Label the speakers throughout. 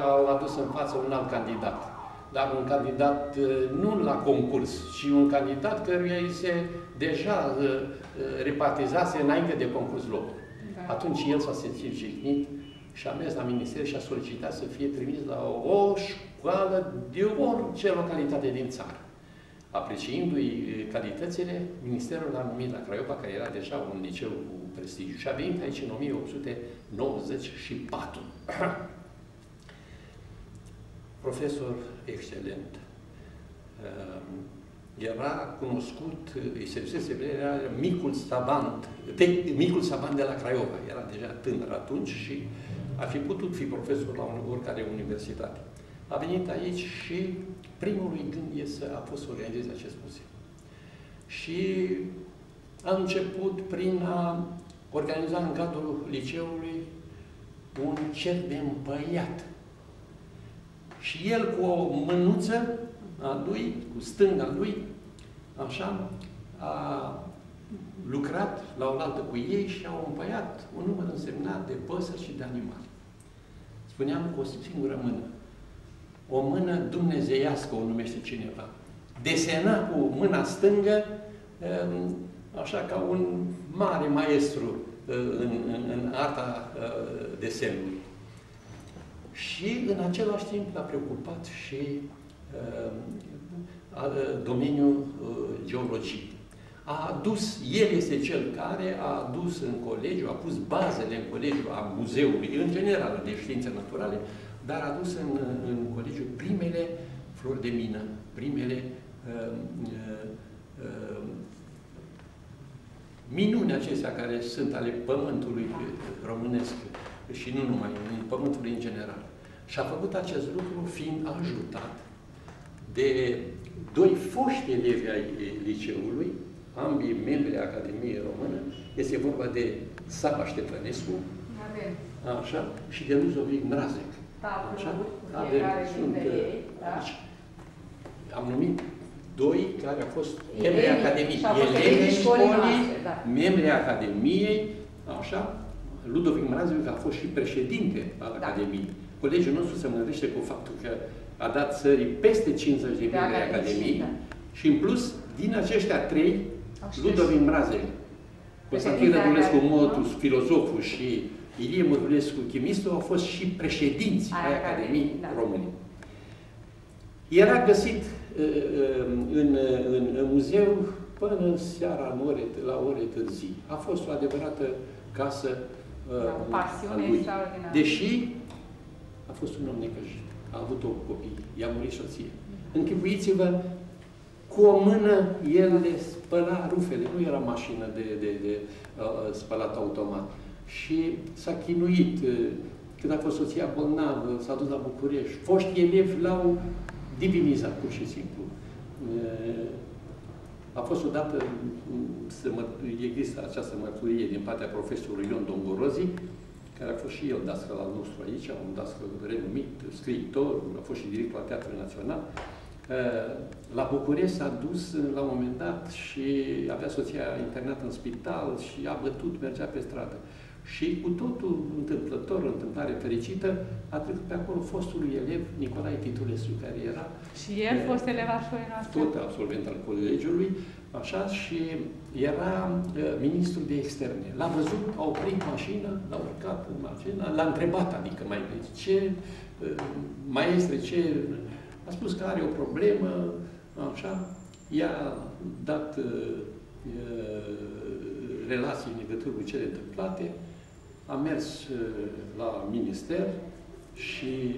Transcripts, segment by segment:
Speaker 1: Au adus în față un alt candidat, dar un candidat nu la concurs, ci un candidat căruia îi se deja repartizase înainte de concurs locul. Da. Atunci el s-a simțit jignit și a mers la minister și a solicitat să fie trimis la o școală de orice localitate din țară. Apreciindu-i calitățile, ministerul l-a numit la Craiova, care era deja un liceu cu prestigiu. Și a venit aici în 1894. Profesor excelent. Era cunoscut, îi se dusese, era micul savant de la Craiova. Era deja tânăr atunci și ar fi putut fi profesor la oricare universitate. A venit aici și primul lui gând a fost să organizeze acest muzeu. Și a început prin a organiza în cadrul liceului un cer de împăiat. Și el cu o mânuță a lui, cu stânga lui, așa, a lucrat la oaltă cu ei și au împăiat un număr însemnat de păsări și de animale. Spuneam cu o singură mână. O mână dumnezeiască o numește cineva. Desena cu mâna stângă, așa ca un mare maestru în arta desenului. Și în același timp l-a preocupat și domeniul geologiei. El este cel care a adus în colegiu, a pus bazele în colegiu a muzeului, în general de științe naturale, dar a adus în colegiu primele flori de mină, primele minuni acestea care sunt ale pământului românesc și nu numai, în pământului în general. Și a făcut acest lucru fiind ajutat de doi foști elevi ai liceului, ambii membri ai Academiei Română. Este vorba de Saba Ștefănescu, așa, și de Ludovic Mrazek. Așa? Sunt aici. Am numit doi care au fost membri ai Academiei. Elevii școlii, membri ai Academiei, așa. Ludovic Mrazek a fost și președinte al Academiei. Colegiul nostru se mândrește cu faptul că a dat țării peste 50 de membri ai Academiei și în plus, din aceștia trei, Ludovic Mrazek, Constantin Rădulescu Motus, filozoful, și Ilie Mădulescu, chimistul, au fost și președinți ai Academiei Române. Era găsit în muzeu până seara, la ore târzii. A fost o adevărată casă a lui. Deși a fost un om necăjit. A avut 8 copii. I-a murit soție. Închipuiți-vă, cu o mână el le spăla rufele. Nu era mașină de spălat automat. Și s-a chinuit. Când a fost soția bolnavă, s-a dus la București. Foști elevi l-au divinizat, pur și simplu. A fost odată, există această mărturie din partea profesorului Ion Dongorozi, care a fost și el dascăl al nostru aici, un dascăl renumit, scriitor, a fost și director al Teatrului Național. La București s-a dus la un moment dat și avea soția internată în spital și a bătut, mergea pe stradă. Și cu totul întâmplător, o întâmplare fericită, a trecut pe acolo fostului elev Nicolae Titulescu, care era... Și el fost elev al școlii noastre? Tot absolvent al colegiului, așa, și era ministrul de externe. L-a văzut, a oprit mașina, l-a urcat în mașină, l-a întrebat, adică mai veți, ce, maestre, ce... A spus că are o problemă, așa, i-a dat relații în legătură cu cele întâmplate, a mers la minister și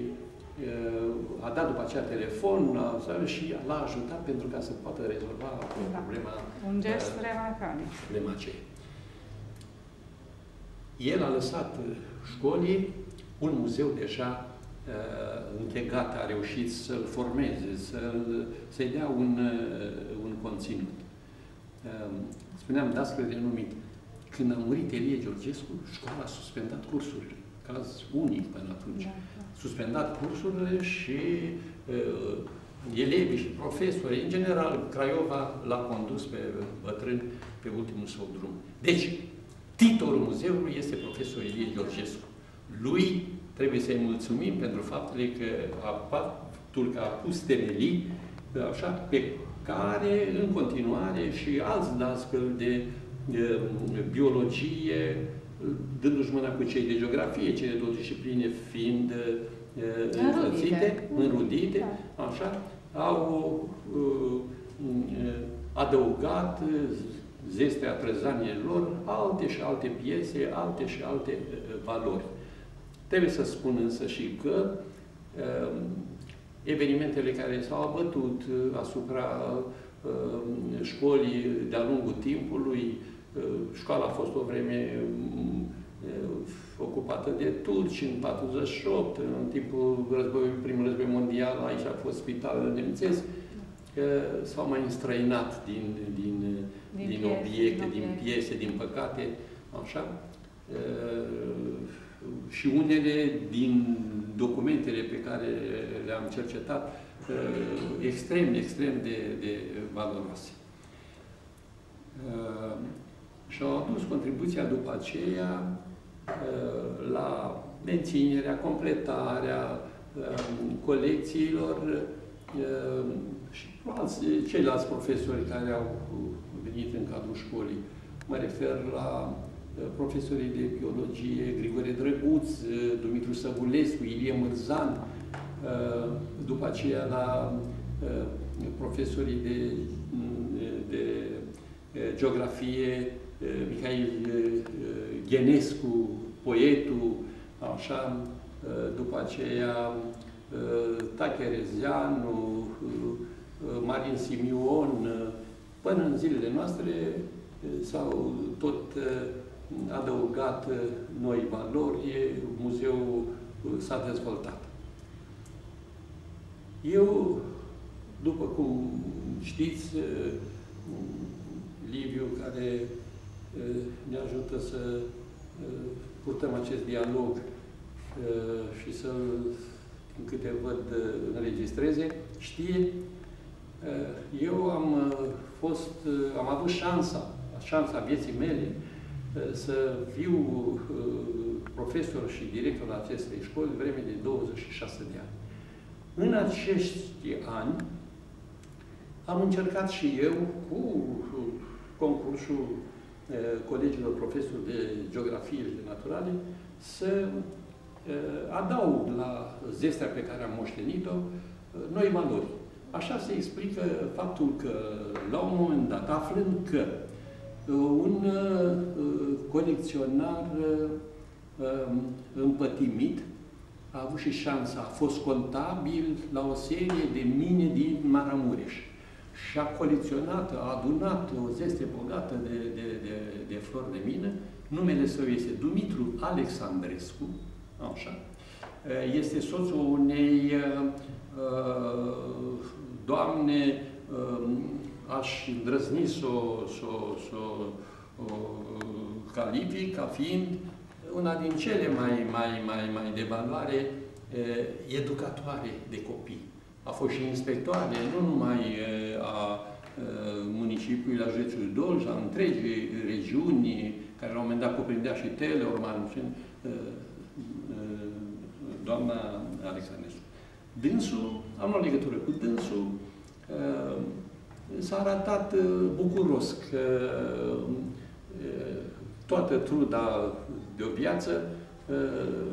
Speaker 1: a dat după aceea telefon și l-a ajutat pentru ca să poată rezolva problema.
Speaker 2: Un gest remarcabil.
Speaker 1: Problema aceea. El a lăsat școlii un muzeu deja închegat, a reușit să-l formeze, să-i dea un conținut. Spuneam, dascăl renumit. Când a murit Elie Georgescu, școala a suspendat cursurile. Caz unic până atunci. Suspendat cursurile și elevii și profesori, în general, Craiova l-a condus pe bătrân pe ultimul său drum. Deci, titlul muzeului este profesor Elie Georgescu. Lui trebuie să-i mulțumim pentru faptul că a pus temelii, așa, pe care, în continuare, și alți dascăli de biologie, dându-și mâna cu cei de geografie, cele două discipline fiind înrudite, așa, au adăugat zestea trăzaniilor alte și alte piese, alte și alte valori. Trebuie să spun însă și că evenimentele care s-au abătut asupra școlii de-a lungul timpului, școala a fost o vreme ocupată de turci în 48, în timpul primul război mondial, aici a fost spitalul nemțesc, s-au mai înstrăinat din obiecte, din piese, din păcate, așa. Și unele din documentele pe care le-am cercetat, extrem de valoroase. Și-au adus contribuția după aceea la menținerea, completarea colecțiilor și ceilalți profesori care au venit în cadrul școlii. Mă refer la profesorii de biologie, Grigore Drăguț, Dumitru Săvulescu, Ilie Mârzan, după aceea la profesorii de geografie, Mihail Ghenescu, poetul, așa, după aceea Tacherezeanu, Marin Simion, până în zilele noastre s-au tot adăugat noi valori, muzeul s-a dezvoltat. Eu, după cum știți, Liviu, care ne ajută să purtăm acest dialog și să-l, în câte văd, înregistreze, știe, eu am avut șansa vieții mele să fiu profesor și director al acestei școli vreme de 26 de ani. În acești ani am încercat și eu, cu concursul colegilor profesori de geografie și de naturale, să adaug la zestea pe care am moștenit-o noi valori. Așa se explică faptul că, la un moment dat, aflând că un colecționar împătimit a avut și șansa, a fost contabil la o serie de mine din Maramureș și a colecționat, a adunat o zeste bogată de flori de mină. Numele său este Dumitru Alexandrescu, așa. Este soțul unei doamne, aș îndrăzni să o calific ca fiind una din cele mai de valoare educatoare de copii. A fost și inspectoare, nu numai a municipiului la județul Dolj, a întregii regiuni, care la un moment dat cuprindea și Teleorman, doamna Alexandrescu. Dânsul, am luat legătură cu dânsul, s-a arătat bucuros că toată truda de o viață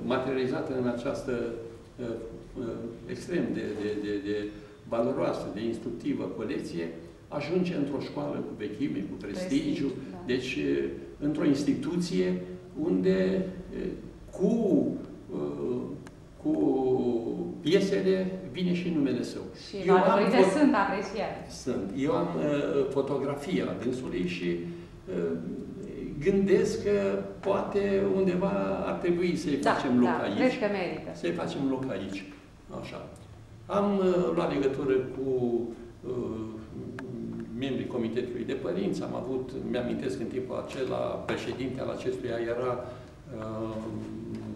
Speaker 1: materializată în această extrem de valoroasă, de instructivă colecție, ajunge într-o școală cu vechime, cu prestigiu, da. Deci într-o instituție unde cu piesele vine și numele său.
Speaker 2: Și valorile sunt apreciate.
Speaker 1: Sunt. Eu am fotografia dânsului și gândesc că poate undeva ar trebui să-i facem loc aici.
Speaker 2: Cred că merită.
Speaker 1: Să-i facem loc aici. Așa. Am luat legătură cu membrii Comitetului de Părinți. Am avut, mi-amintesc în timpul acela, președinte al acestuia era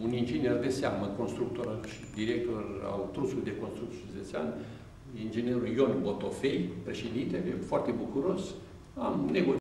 Speaker 1: un inginer de seamă, constructor și director al trusului de construcții județean, inginerul Ion Botofei, președintele, foarte bucuros. Am negociat